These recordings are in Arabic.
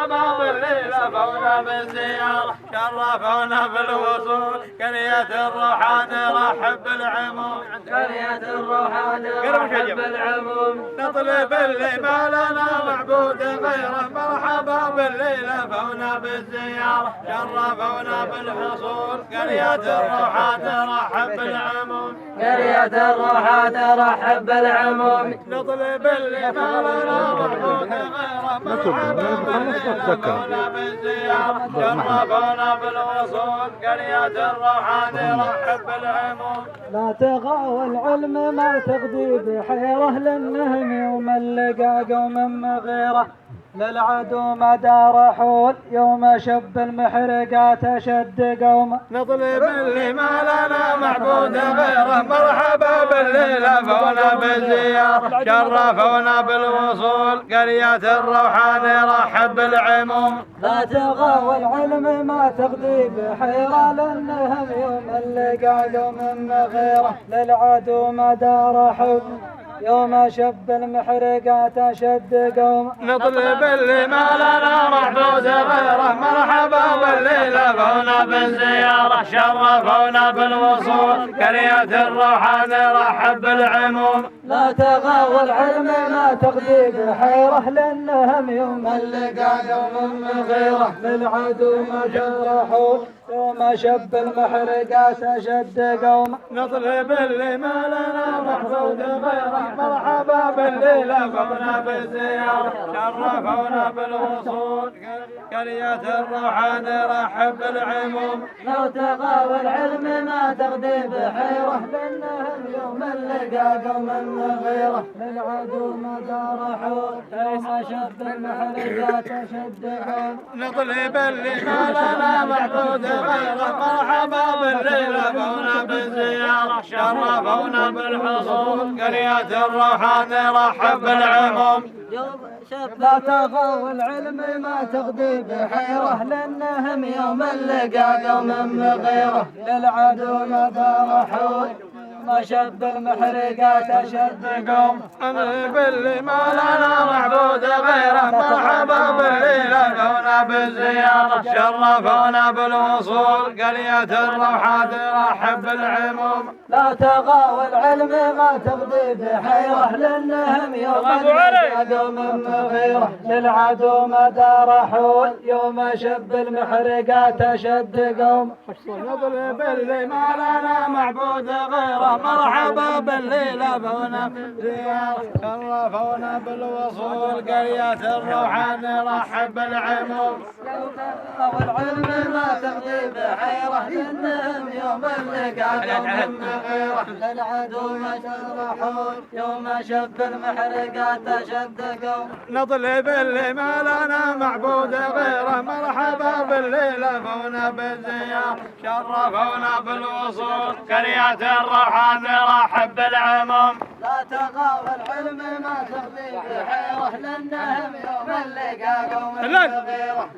مرحبا بالليل فونا بالزيارة شرفونا بالوصول قرية الروحان رحب بالعموم قرية الروحان رحب بالعموم نطلب اللي ما لنا معبود غيره مرحبا بالليل فونا بالزيارة شرفونا بالحصول قرية الروحان رحب بالعموم قرية الروحان رحب بالعموم نطلب اللي ما لنا معبود غيره مرحبا بالليل فونا بالزيارة شرفونا بالوصول قرية الروحان رحب بالعموم لا تغاوى العلم ما تغدي بحيرة لأنهم يوم اللقى قوم مغيرة للعدو مدى رحول يوم شب المحرقات أشد قومه نطلب اللي ما لنا معبود غيره مرحبا بالليل فونا بالزيارة شرفونا بالوصول قرية الروحان رحب بالعموم لا تغاوى العلم ما تغدي بحيرة لأنهم يوم اللقى قوم مغيرة للعدو مدى رحول يوم شب المحرقات أشد قوم نطلب اللي ما لنا معبود غيره مرحبا بالليل فونا بالزيارة شرفونا بالوصول قرية الروحان رحب بالعموم لا تغاوى العلم ما تغدي بحيرة لأنهم يوم اللقى قوم مغيرة للعدو مجرحون يوم شب المحرقات أشد قوم نطلب اللي ما لنا محبود غيره مرحبا بالليل فونا بالزيارة شرفونا بالوصول قرية الروحان رحب بالعموم لو تغاوى العلم ما تغدي بحيرة لأنهم يوم اللقى قوم مغيرة للعدو مجرحون يوم شب المحرقات أشد قوم نطلب اللي ما لنا معبود غيره مرحبا بالليل فونا بالزيارة شرفونا بالحصول قرية الروحان رحب بالعموم لا تغاوى العلم ما تغدي بحيرة لأنهم يوم اللقى قوم مغيرة للعدو مدى رحول ما شب المحرقات أشد قوم أنا باللي ما لنا معبود غيره مرحبا بالليل فونا بالزيارة شرفونا بالوصول قرية الروحان رحب بالعموم لا تغاوى العلم ما تغدي بحيرة لأنهم يوم اللقى قوم مغيرة للعدو مدى رحول يوم شب المحرقات أشد قوم نطلب اللي ما لنا معبود غيره مرحبا بالليل فونا بالزيارة شرفونا بالوصول قرية الروحان رحب بالعموم والعلم ما تغدي بحيرة لأنهم يوم اللقى قوم مغيرة للعدو مجرحون يوم شب المحرقات أشد قوم نطلب اللي ما لنا معبود غيره مرحبا بالليل فونا بالزيارة شرفونا بالوصول قرية الروحان رحب بالعموم لا تغاوى العلم ما تغدي بحيرة لأنهم يوم اللقى قوم مغيرة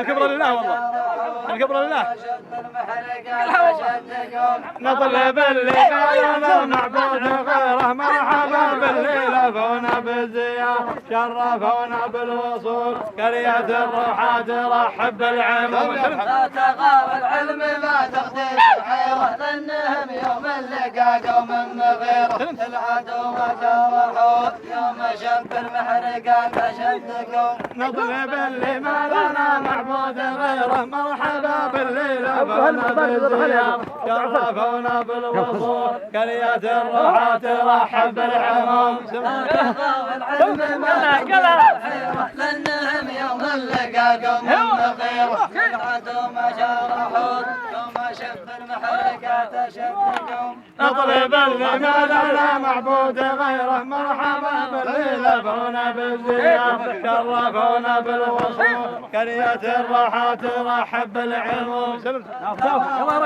الكبر لله والله الكبر لله شب المحرقات أشد قوم نطلب اللي ما لنا معبود غيره مرحبا بالليل فونا بالزيارة شرفونا بالوصول قرية الروحان رحب بالعموم لا تغاوى العلم ما تغدي بحيرة لأنهم يوم اللقى قوم مغيرة العدو مجرحون يوم شب المحرقات أشد قوم نطلب اللي ما لنا معبود غيره مرحبا بالليل فونا بالزيارة شرفونا بالوصول قرية الروحان رحب بالعموم لا تغاوى العلم ما تغدي بحيرة لأنهم يوم اللقى قوم مغيرة العدو مجرحون يوم شب المحرقات أشد قوم نطلب اللي ما لنا معبود غيره مرحبا بالليل فونا بالزيارة شرفونا بالوصول قرية الروحان رحب بالعموم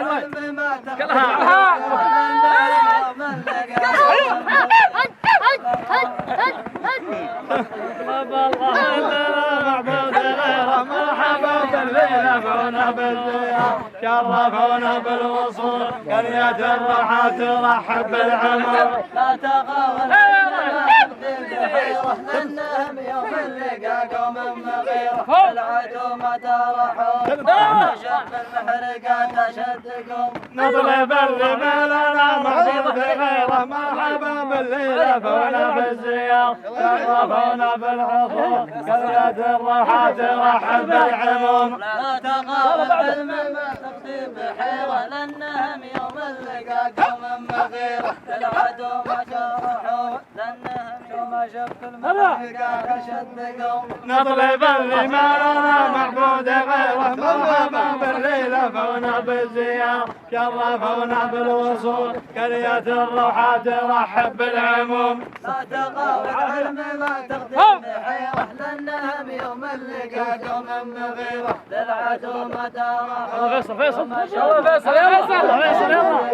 العلم ما تغدي بحيرة لأنهم يوم اللقى مرحبا بالليل فونا بالزيارة شرفونا بالوصول قرية الروحان رحب بالعمر لا تغاوى العلم ما تغدي بحيرة بخيره لانهم يوم لقاكم من غيره العدو ما ترحوا شب المحرقات اشدكم نطلب اللي ما لنا محبوب غيره مرحبا بالليله فونا بالزيار شرفونا بالعصور قرية الروحة ترحب بالعموم لا تغار العلم ما تخطي بحيره لانهم يوم لقاكم من غيره العدو ما جرحوا لانهم يوم شف المحرقات اشدكم نطلب اللي ما لنا معبود غيره مرحبا بالليله فونا بالزيار شرفونا بالوصول قرية الروحة ترحب بالعموم لا تغار العلم ما تخطي بحيره لانهم يوم لقاكم من غيره للعدو ما ترحوا فيصل فيصل يلا فيصل يلا فيصل يلا